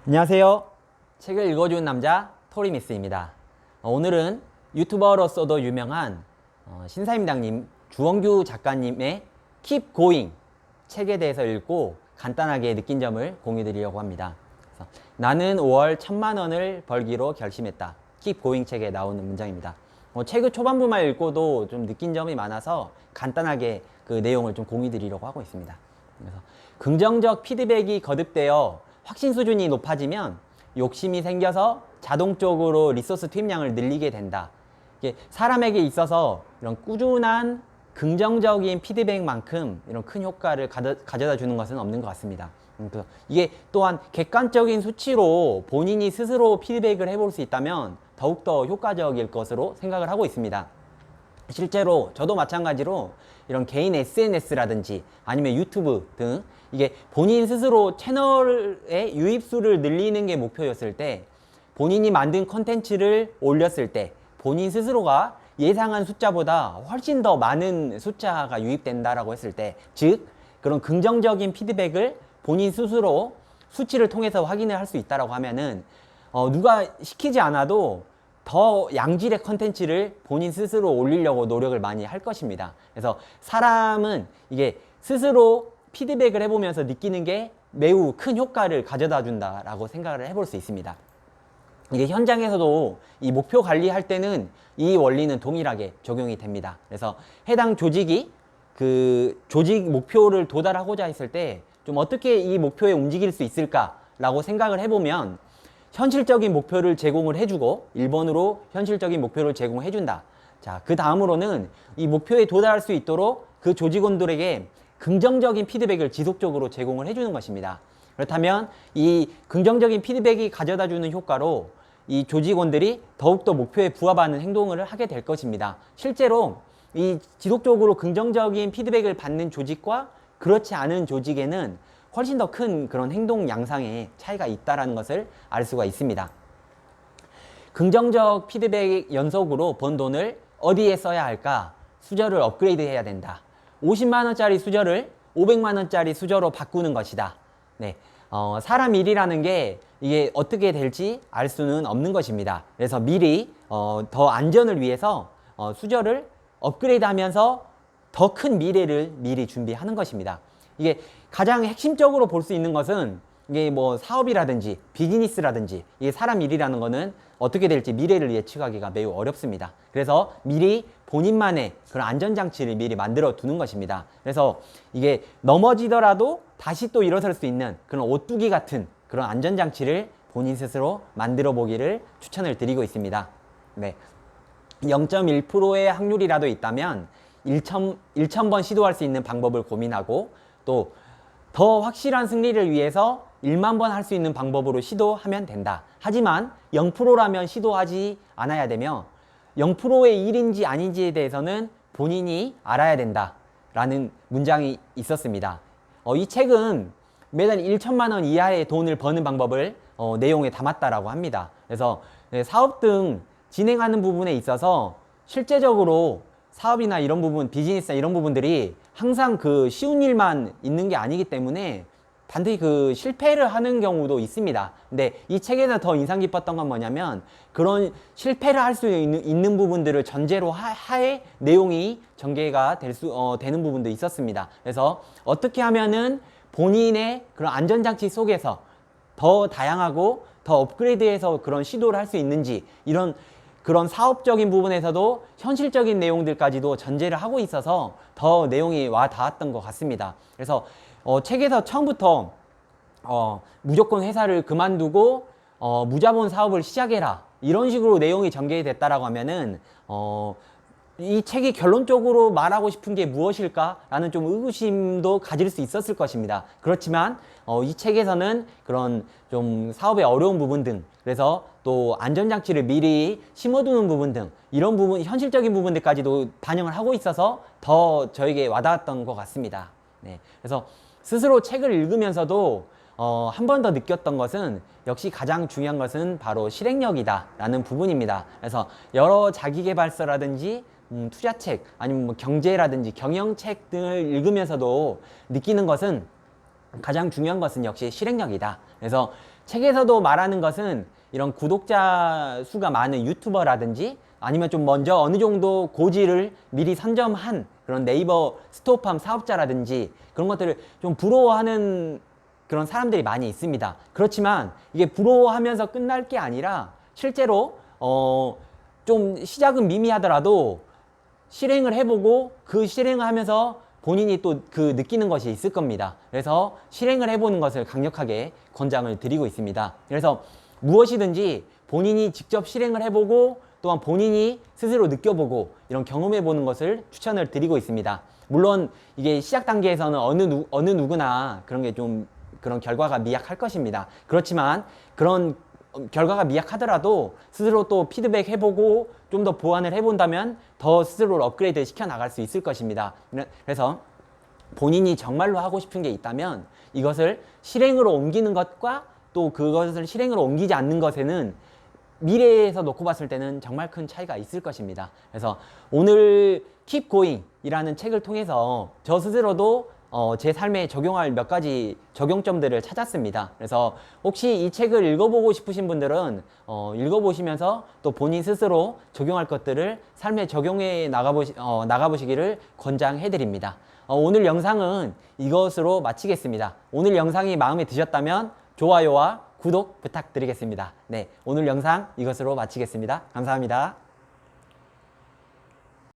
안녕하세요. 책을 읽어주는 남자 토리미스입니다. 오늘은 유튜버로서도 유명한 신사임당님, 주원규 작가님의 Keep Going 책에 대해서 읽고 간단하게 느낀 점을 공유드리려고 합니다. 그래서 나는 5월 1,000,000원을 벌기로 결심했다. Keep Going 책에 나오는 문장입니다. 책의 초반부만 읽고도 좀 느낀 점이 많아서 간단하게 그 내용을 좀 공유드리려고 하고 있습니다. 그래서 긍정적 피드백이 거듭되어 확신 수준이 높아지면 욕심이 생겨서 자동적으로 리소스 투입량을 늘리게 된다. 이게 사람에게 있어서 이런 꾸준한 긍정적인 피드백만큼 이런 큰 효과를 가져다 주는 것은 없는 것 같습니다. 이게 또한 객관적인 수치로 본인이 스스로 피드백을 해볼 수 있다면 더욱더 효과적일 것으로 생각을 하고 있습니다. 실제로 저도 마찬가지로 이런 개인 SNS라든지 아니면 유튜브 등 이게 본인 스스로 채널의 유입수를 늘리는 게 목표였을 때, 본인이 만든 컨텐츠를 올렸을 때 본인 스스로가 예상한 숫자보다 훨씬 더 많은 숫자가 유입된다라고 했을 때, 즉 그런 긍정적인 피드백을 본인 스스로 수치를 통해서 확인을 할 수 있다라고 하면은 누가 시키지 않아도 더 양질의 컨텐츠를 본인 스스로 올리려고 노력을 많이 할 것입니다. 그래서 사람은 이게 스스로 피드백을 해보면서 느끼는 게 매우 큰 효과를 가져다 준다라고 생각을 해볼 수 있습니다. 이게 현장에서도 이 목표 관리할 때는 이 원리는 동일하게 적용이 됩니다. 그래서 해당 조직이 그 조직 목표를 도달하고자 했을 때 좀 어떻게 이 목표에 움직일 수 있을까라고 생각을 해보면, 현실적인 목표를 제공을 해주고 1번으로 현실적인 목표를 제공해준다. 자, 그 다음으로는 이 목표에 도달할 수 있도록 그 조직원들에게 긍정적인 피드백을 지속적으로 제공을 해주는 것입니다. 그렇다면 이 긍정적인 피드백이 가져다주는 효과로 이 조직원들이 더욱더 목표에 부합하는 행동을 하게 될 것입니다. 실제로 이 지속적으로 긍정적인 피드백을 받는 조직과 그렇지 않은 조직에는 훨씬 더 큰 그런 행동 양상의 차이가 있다는 것을 알 수가 있습니다. 긍정적 피드백 연속으로 번 돈을 어디에 써야 할까? 수저를 업그레이드 해야 된다. 50만원짜리 수저를 500만원짜리 수저로 바꾸는 것이다. 네, 사람 일이라는 게 이게 어떻게 될지 알 수는 없는 것입니다. 그래서 미리 더 안전을 위해서 수저를 업그레이드 하면서 더 큰 미래를 미리 준비하는 것입니다. 이게 가장 핵심적으로 볼 수 있는 것은, 이게 뭐 사업이라든지 비즈니스라든지 이게 사람 일이라는 거는 어떻게 될지 미래를 예측하기가 매우 어렵습니다. 그래서 미리 본인만의 그런 안전장치를 미리 만들어 두는 것입니다. 그래서 이게 넘어지더라도 다시 또 일어설 수 있는 그런 오뚜기 같은 그런 안전장치를 본인 스스로 만들어 보기를 추천을 드리고 있습니다. 네. 0.1%의 확률이라도 있다면 1,000번 시도할 수 있는 방법을 고민하고, 또 더 확실한 승리를 위해서 1만 번 할 수 있는 방법으로 시도하면 된다. 하지만 0%라면 시도하지 않아야 되며, 0%의 일인지 아닌지에 대해서는 본인이 알아야 된다 라는 문장이 있었습니다. 이 책은 매달 1,000만 원 이하의 돈을 버는 방법을 내용에 담았다라고 합니다. 그래서 사업 등 진행하는 부분에 있어서 실제적으로 사업이나 이런 부분, 비즈니스나 이런 부분들이 항상 그 쉬운 일만 있는 게 아니기 때문에 반드시 그 실패를 하는 경우도 있습니다. 근데 이 책에서 더 인상 깊었던 건 뭐냐면, 그런 실패를 할 수 있는 부분들을 전제로 하에 내용이 전개가 되는 부분도 있었습니다. 그래서 어떻게 하면은 본인의 그런 안전장치 속에서 더 다양하고 더 업그레이드해서 그런 시도를 할 수 있는지, 이런 그런 사업적인 부분에서도 현실적인 내용들까지도 전제를 하고 있어서 더 내용이 와 닿았던 것 같습니다. 그래서 책에서 처음부터 무조건 회사를 그만두고 무자본 사업을 시작해라, 이런 식으로 내용이 전개됐다라고 하면은 이 책이 결론적으로 말하고 싶은 게 무엇일까라는 좀 의구심도 가질 수 있었을 것입니다. 그렇지만 이 책에서는 그런 좀 사업의 어려운 부분 등, 그래서 또 안전장치를 미리 심어두는 부분 등, 이런 부분, 현실적인 부분들까지도 반영을 하고 있어서 더 저에게 와닿았던 것 같습니다. 네, 그래서 스스로 책을 읽으면서도 한 번 더 느꼈던 것은, 역시 가장 중요한 것은 바로 실행력이다 라는 부분입니다. 그래서 여러 자기계발서라든지 투자책, 아니면 뭐 경제라든지 경영책 등을 읽으면서도 느끼는 것은, 가장 중요한 것은 역시 실행력이다. 그래서 책에서도 말하는 것은 이런 구독자 수가 많은 유튜버라든지 아니면 좀 먼저 어느 정도 고지를 미리 선점한 그런 네이버 스토어팜 사업자라든지 그런 것들을 좀 부러워하는 그런 사람들이 많이 있습니다. 그렇지만 이게 부러워하면서 끝날 게 아니라 실제로 좀 시작은 미미하더라도 실행을 해보고 그 실행을 하면서 본인이 또 그 느끼는 것이 있을 겁니다. 그래서 실행을 해보는 것을 강력하게 권장을 드리고 있습니다. 그래서 무엇이든지 본인이 직접 실행을 해보고 또한 본인이 스스로 느껴보고 이런 경험해보는 것을 추천을 드리고 있습니다. 물론 이게 시작 단계에서는 어느 누구나 그런 게 좀 그런 결과가 미약할 것입니다. 그렇지만 그런 결과가 미약하더라도 스스로 또 피드백 해보고 좀 더 보완을 해본다면 더 스스로를 업그레이드 시켜 나갈 수 있을 것입니다. 그래서 본인이 정말로 하고 싶은 게 있다면 이것을 실행으로 옮기는 것과 또 그것을 실행으로 옮기지 않는 것에는 미래에서 놓고 봤을 때는 정말 큰 차이가 있을 것입니다. 그래서 오늘 Keep Going 이라는 책을 통해서 저 스스로도 제 삶에 적용할 몇 가지 적용점들을 찾았습니다. 그래서 혹시 이 책을 읽어보고 싶으신 분들은 읽어보시면서 또 본인 스스로 적용할 것들을 삶에 적용해 나가보시기를 권장해드립니다. 오늘 영상은 이것으로 마치겠습니다. 오늘 영상이 마음에 드셨다면 좋아요와 구독 부탁드리겠습니다. 네, 오늘 영상 이것으로 마치겠습니다. 감사합니다.